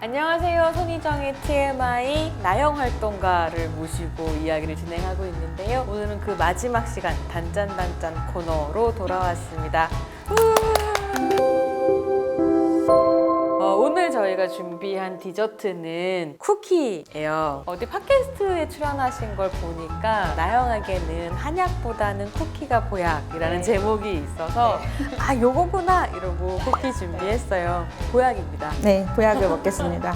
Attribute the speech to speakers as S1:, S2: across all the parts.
S1: 안녕하세요. 손희정의 TMI 나영 활동가를 모시고 이야기를 진행하고 있는데요. 오늘은 그 마지막 시간 단짠단짠 코너로 돌아왔습니다. 오늘 저희가 준비한 디저트는 쿠키예요. 어디 팟캐스트에 출연하신 걸 보니까 나영에게는 한약보다는 쿠키가 보약이라는 제목이 있어서 아 요거구나 이러고 쿠키 준비했어요. 보약입니다.
S2: 네, 보약을 먹겠습니다.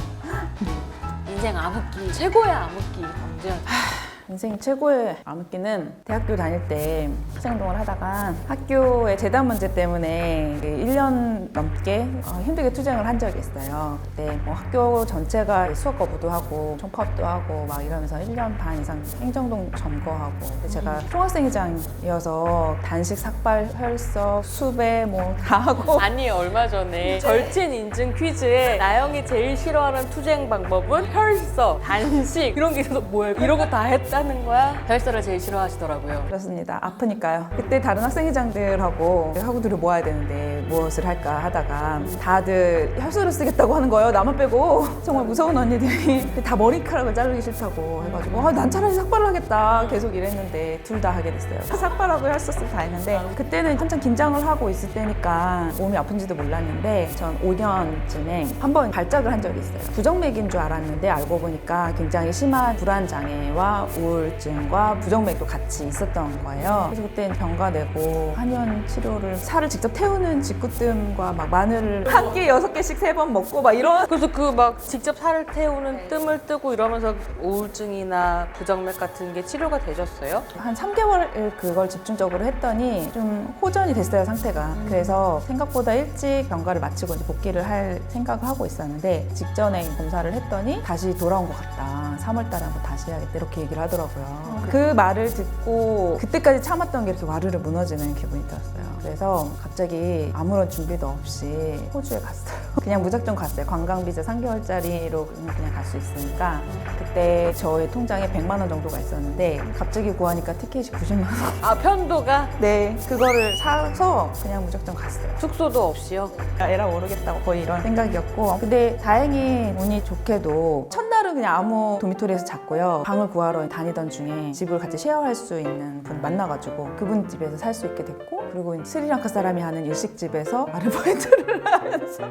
S1: 인생 암흑기 최고의 암흑기 언제였나요?
S2: 인생 최고의 암흑기는 대학교 다닐 때 학생운동을 하다가 학교의 재단 문제 때문에 1년 넘게 힘들게 투쟁을 한 적이 있어요. 그때 뭐 학교 전체가 수업 거부도 하고 총파업도 하고 막 이러면서 1년 반 이상 행정동 점거하고 제가 총학생회장이어서 단식, 삭발, 혈서, 수배 뭐 다 하고
S1: 아니 얼마 전에 절친 인증 퀴즈에 나영이 제일 싫어하는 투쟁 방법은 혈서, 단식 이런 게 있어서 뭐야 이러고 다 했다는 거야? 혈서를 제일 싫어하시더라고요.
S2: 그렇습니다. 아프니까요. 그때 다른 학생회장들하고 학우들을 모아야 되는데 무엇을 할까 하다가 다들 혈서를 쓰겠다고 하는 거예요. 나만 빼고. 정말 무서운 언니들이 다 머리카락을 자르기 싫다고 해가지고 난 차라리 삭발을 하겠다 계속 이랬는데 둘 다 하게 됐어요. 삭발하고 혈서 쓰고 다 했는데 그때는 한창 긴장을 하고 있을 때니까 몸이 아픈지도 몰랐는데 전 5년쯤에 한 번 발작을 한 적이 있어요. 부정맥인 줄 알았는데 알고 보니까 굉장히 심한 불안장애와 우울증과 부정맥도 같이 있었던 거예요. 그래서 그때 병가 내고 한의원 치료를 살을 직접 태우는 직구뜸과 막 마늘을 한 끼 6개씩 3번 먹고 막 이런.
S1: 그래서 그 막 직접 살을 태우는 뜸을 뜨고 이러면서 우울증이나 부정맥 같은 게 치료가 되셨어요?
S2: 한 3개월 그걸 집중적으로 했더니 좀 호전이 됐어요, 상태가. 그래서 생각보다 일찍 병가를 마치고 이제 복귀를 할 생각을 하고 있었는데 직전에 검사를 했더니 다시 돌아온 것 같다. 3월 달에 한번 다시 해야겠다 이렇게 얘기를 하더라고요. 그 말을 듣고 그때까지 참았던 게 이렇게 와르르 무너지는 기분이 들었어요. 그래서 갑자기 아무런 준비도 없이 호주에 갔어요. 그냥 무작정 갔어요. 관광비자 3개월짜리로 그냥 갈 수 있으니까. 그때 저의 통장에 100만 원 정도가 있었는데 갑자기 구하니까 티켓이 90만 원.
S1: 아 편도가?
S2: 네, 그거를 사서 그냥 무작정 갔어요.
S1: 숙소도 없이요?
S2: 에라 모르겠다고 거의 이런 생각이었고, 근데 다행히 운이 좋게도 첫날은 그냥 아무 도미토리에서 잤고요. 방을 구하러 다니던 중에 집을 같이 쉐어할 수 있는 분 만나가지고 그분 집에서 살 수 있게 됐고, 그리고 스리랑카 사람이 하는 일식집에서 아르바이트를 하면서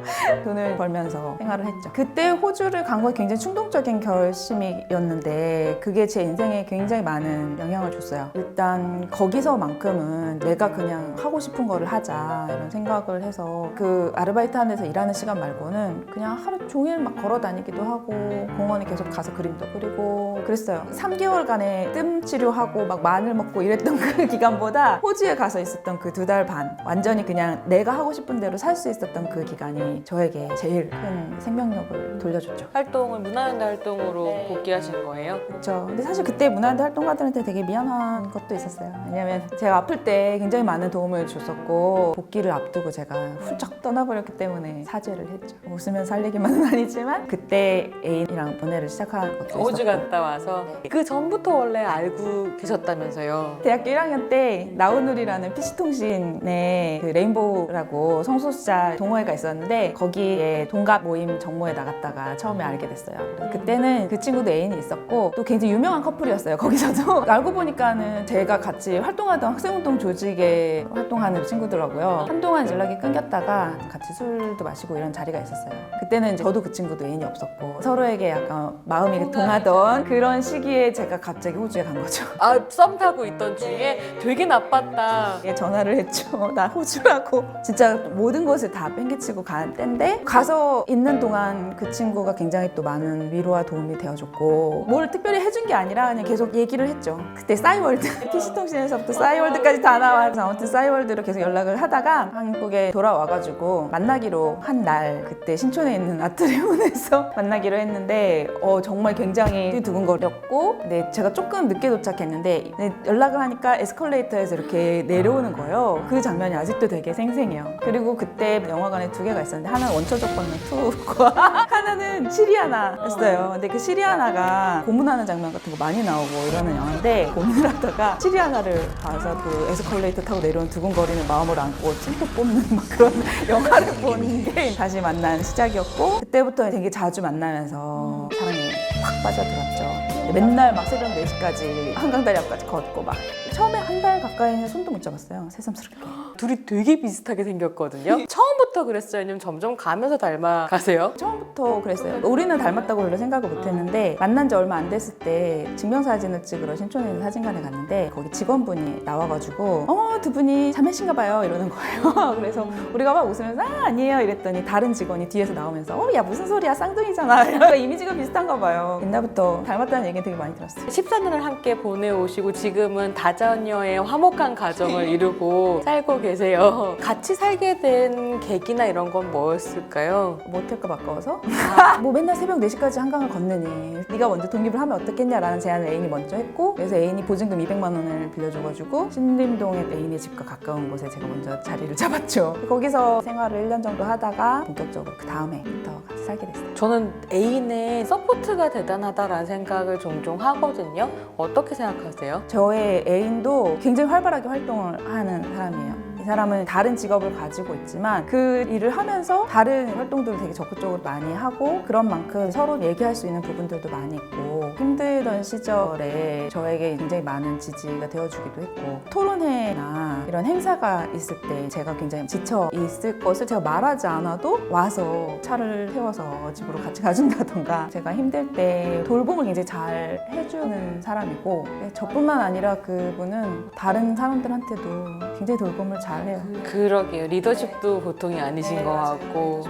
S2: 돈을 벌면서 생활을 했죠. 그때 호주를 간 건 굉장히 충동적인 결심이었는데 그게 제 인생에 굉장히 많은 영향을 줬어요. 일단 거기서만큼은 내가 그냥 하고 싶은 거를 하자 이런 생각을 해서 그 아르바이트 하는 데서 일하는 시간 말고는 그냥 하루 종일 막 걸어 다니기도 하고 공원에 계속 가서 그림도 그리고 그랬어요. 3개월간의 뜸 치료하고 막 마늘 먹고 이랬던 그 기간보다 호주에 가서 있었던 그 2달 반 완전히 그냥 내가 하고 싶은 대로 살 수 있었던 그 기간이 저에게 제일 큰 생명력을 돌려줬죠.
S1: 활동을 문화연대 활동으로 복귀하신 거예요?
S2: 그렇죠. 근데 사실 그때 문화연대 활동가들한테 되게 미안한 것도 있었어요. 왜냐면 제가 아플 때 굉장히 많은 도움을 줬었고 복귀를 앞두고 제가 훌쩍 떠나버렸기 때문에 사죄를 했죠. 웃으면서 할 얘기만은 아니지만 그때 애인이랑 연애를 시작한 것도
S1: 호주
S2: 있었고.
S1: 갔다 와서 그 전부터 원래 알고 계셨다면서요?
S2: 대학교 1학년 때 나우누리라는 PC통신의 그 레인보우라고 성소수자 동호회가 있었는데 거기에 동갑 모임 정모에 나갔다가 처음에 알게 됐어요. 그래서 그때는 그 친구도 애인이 있었고 또 굉장히 유명한 커플이었어요. 거기서도 알고 보니까는 제가 같이 활동하던 학생운동 조직에 활동하는 친구더라고요. 한동안 연락이 끊겼다가 같이 술도 마시고 이런 자리가 있었어요. 그때는 저도 그 친구도 애인이 없었고 서로에게 약간 마음이 통하던 그런 시기에 제가 갑자기 호주에 간 거죠.
S1: 아 썸 타고 있던 중에 되게 나빴다.
S2: 전화를 했죠. 나 호주라고. 진짜 모든 것을 다 뺑기치고 간 때인데 가서 있는 동안 그 친구가 굉장히 또 많은 위로와 도움이 되어줬고 뭘 특별히 해준 게 아니라 그냥 계속 얘기를 했죠. 그때 싸이월드 PC통신에서부터 싸이월드까지 다 나와서 아무튼 싸이월드로 계속 연락을 하다가 한국에 돌아와가지고 만나기로 한 날 그때 신촌에 있는 아트리온에서 만나기로 했는데 정말 굉장히 두근거렸고 근데 제가 조금 늦게 도착했는데 연락을 하니까 에스컬레이터에서 이렇게 내려오는 거예요. 그 장면이 아직도 되게 생생해요. 그리고 그때 영화관에 2개가 있었는데 하나는 원초적 권능 2과 하나는 시리아나였어요. 근데 그 시리아나가 고문하는 장면 같은 거 많이 나오고 이러는 영화인데 고민을 하다가 시리아나를 봐서 그 에스컬레이터 타고 내려온 두근거리는 마음을 안고 침도 뽑는 막 그런 영화를 본 게 다시 만난 시작이었고 그때부터 되게 자주 만나면서 사랑에 확 빠져들었죠. 맨날 막 새벽 4시까지 한강다리 앞까지 걷고 막 처음에 한 달 가까이는 손도 못 잡았어요. 새삼스럽게.
S1: 둘이 되게 비슷하게 생겼거든요. 처음부터 그랬어요? 아니면 점점 가면서 닮아가세요?
S2: 처음부터 그랬어요. 우리는 닮았다고 별로 생각을 못 했는데 만난 지 얼마 안 됐을 때 증명사진을 찍으러 신촌에 있는 사진관에 갔는데 거기 직원분이 나와가지고 두 분이 자매신가 봐요 이러는 거예요. 그래서 우리가 막 웃으면서 아니에요 이랬더니 다른 직원이 뒤에서 나오면서 야 무슨 소리야 쌍둥이잖아. 그러니까 이미지가 비슷한가 봐요. 옛날부터 닮았다는 얘기 되게 많이 들었어요.
S1: 14년을 함께 보내오시고 지금은 다자녀의 화목한 가정을 이루고 살고 계세요. 같이 살게 된 계기나 이런 건 뭐였을까요?
S2: 모텔값 아까워서? 뭐 맨날 새벽 4시까지 한강을 걷느니 네가 먼저 독립을 하면 어떻겠냐라는 제안을 애인이 먼저 했고 그래서 애인이 보증금 200만 원을 빌려줘가지고 신림동에 애인의 집과 가까운 곳에 제가 먼저 자리를 잡았죠. 거기서 생활을 1년 정도 하다가 본격적으로 그 다음에부터 같이 살게 됐어요.
S1: 저는 애인의 서포트가 대단하다라는 생각을 종종 하거든요. 어떻게 생각하세요?
S2: 저의 애인도 굉장히 활발하게 활동을 하는 사람이에요. 이 사람은 다른 직업을 가지고 있지만 그 일을 하면서 다른 활동들을 되게 적극적으로 많이 하고 그런 만큼 서로 얘기할 수 있는 부분들도 많이 있고 힘들던 시절에 저에게 굉장히 많은 지지가 되어주기도 했고 토론회나 이런 행사가 있을 때 제가 굉장히 지쳐 있을 것을 제가 말하지 않아도 와서 차를 태워서 집으로 같이 가준다던가 제가 힘들 때 돌봄을 굉장히 잘 해주는 사람이고 저뿐만 아니라 그분은 다른 사람들한테도 굉장히 돌봄을 잘 해요.
S1: 그러게요. 리더십도 보통이 아니신 것 같고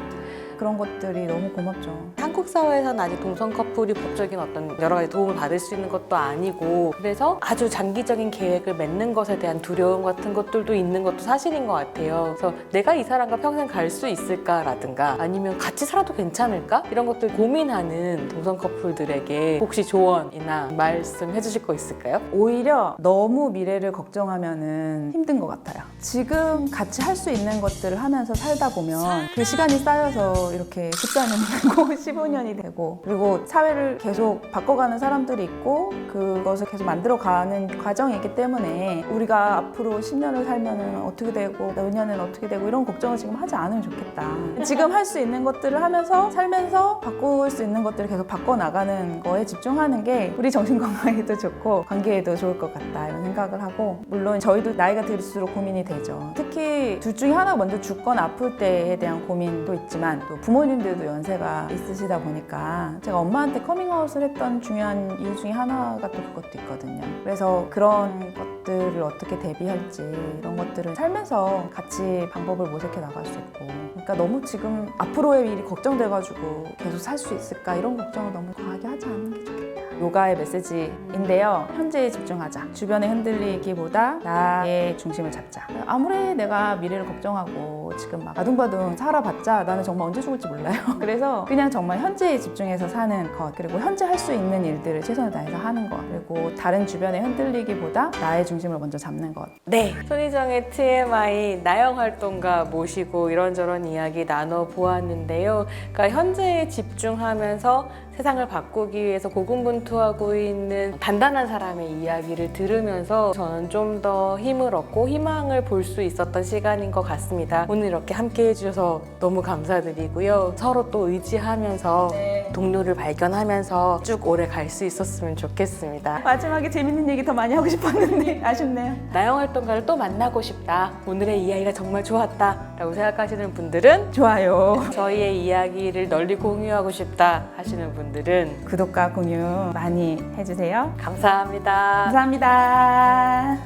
S2: 그런 것들이 너무 고맙죠.
S1: 한국 사회에서는 아직 동성 커플이 법적인 어떤 여러 가지 도움을 받을 수 있는 것도 아니고 그래서 아주 장기적인 계획을 맺는 것에 대한 두려움 같은 것들도 있는 것도 사실인 것 같아요. 그래서 내가 이 사람과 평생 갈 수 있을까라든가 아니면 같이 살아도 괜찮을까? 이런 것들 고민하는 동성 커플들에게 혹시 조언이나 말씀해 주실 거 있을까요?
S2: 오히려 너무 미래를 걱정하면은 힘든 것 같아요. 지금 같이 할 수 있는 것들을 하면서 살다 보면 그 시간이 쌓여서 이렇게 14년이 되고 15년이 되고 그리고 사회를 계속 바꿔가는 사람들이 있고 그것을 계속 만들어가는 과정이기 때문에 우리가 앞으로 10년을 살면은 어떻게 되고 내년에는 어떻게 되고 이런 걱정을 지금 하지 않으면 좋겠다. 지금 할 수 있는 것들을 하면서 살면서 바꿀 수 있는 것들을 계속 바꿔나가는 거에 집중하는 게 우리 정신건강에도 좋고 관계에도 좋을 것 같다 이런 생각을 하고 물론 저희도 나이가 들수록 고민이 되죠. 특히 둘 중에 하나 먼저 죽거나 아플 때에 대한 고민도 있지만 또 부모님들도 연세가 있으시다 보니까 제가 엄마한테 커밍아웃을 했던 중요한 이유 중에 하나가 또 그것도 있거든요. 그래서 그런 것들을 어떻게 대비할지 이런 것들을 살면서 같이 방법을 모색해 나갈 수 있고 그러니까 너무 지금 앞으로의 일이 걱정돼가지고 계속 살 수 있을까 이런 걱정을 너무 과하게 하지 않는 게 좋겠다. 요가의 메시지인데요. 현재에 집중하자. 주변에 흔들리기보다 나의 중심을 잡자. 아무리 내가 미래를 걱정하고 지금 막 아둥바둥 살아봤자 나는 정말 언제 죽을지 몰라요. 그래서 그냥 정말 현재에 집중해서 사는 것 그리고 현재 할 수 있는 일들을 최선을 다해서 하는 것 그리고 다른 주변에 흔들리기보다 나의 중심을 먼저 잡는 것.
S1: 네, 손희정의 TMI 나영 활동가 모시고 이런저런 이야기 나눠보았는데요. 그러니까 현재에 집중하면서 세상을 바꾸기 위해서 고군분투하고 있는 단단한 사람의 이야기를 들으면서 저는 좀 더 힘을 얻고 희망을 볼 수 있었던 시간인 것 같습니다. 오늘 이렇게 함께 해주셔서 너무 감사드리고요. 서로 또 의지하면서 동료를 발견하면서 쭉 오래 갈 수 있었으면 좋겠습니다.
S2: 마지막에 재밌는 얘기 더 많이 하고 싶었는데 아쉽네요.
S1: 나영 활동가를 또 만나고 싶다. 오늘의 이야기가 정말 좋았다 라고 생각하시는 분들은
S2: 좋아요.
S1: 저희의 이야기를 널리 공유하고 싶다 하시는 분들은
S2: 구독과 공유 많이 해주세요.
S1: 감사합니다.
S2: 감사합니다.